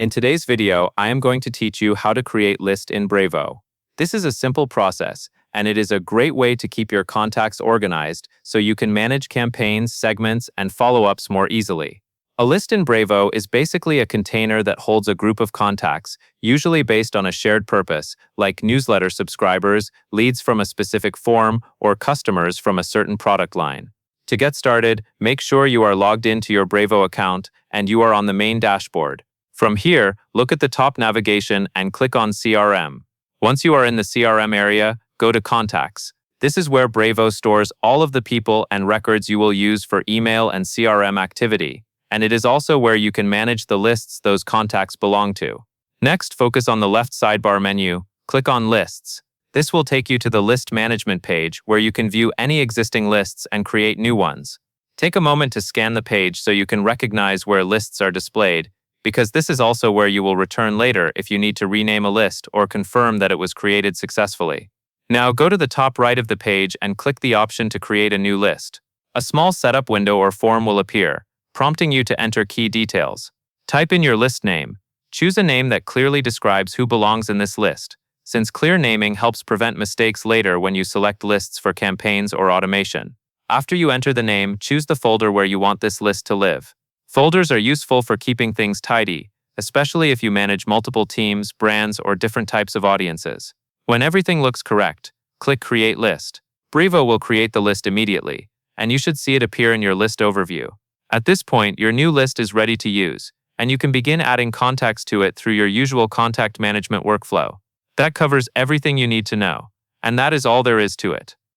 In today's video, I am going to teach you how to create list in Brevo. This is a simple process, and it is a great way to keep your contacts organized so you can manage campaigns, segments, and follow-ups more easily. A list in Brevo is basically a container that holds a group of contacts, usually based on a shared purpose, like newsletter subscribers, leads from a specific form, or customers from a certain product line. To get started, make sure you are logged into your Brevo account and you are on the main dashboard. From here, look at the top navigation and click on CRM. Once you are in the CRM area, go to Contacts. This is where Brevo stores all of the people and records you will use for email and CRM activity, and it is also where you can manage the lists those contacts belong to. Next, focus on the left sidebar menu, click on Lists. This will take you to the List Management page where you can view any existing lists and create new ones. Take a moment to scan the page so you can recognize where lists are displayed, because this is also where you will return later if you need to rename a list or confirm that it was created successfully. Now go to the top right of the page and click the option to create a new list. A small setup window or form will appear, prompting you to enter key details. Type in your list name. Choose a name that clearly describes who belongs in this list, since clear naming helps prevent mistakes later when you select lists for campaigns or automation. After you enter the name, choose the folder where you want this list to live. Folders are useful for keeping things tidy, especially if you manage multiple teams, brands, or different types of audiences. When everything looks correct, click Create List. Brevo will create the list immediately, and you should see it appear in your list overview. At this point, your new list is ready to use, and you can begin adding contacts to it through your usual contact management workflow. That covers everything you need to know, and that is all there is to it.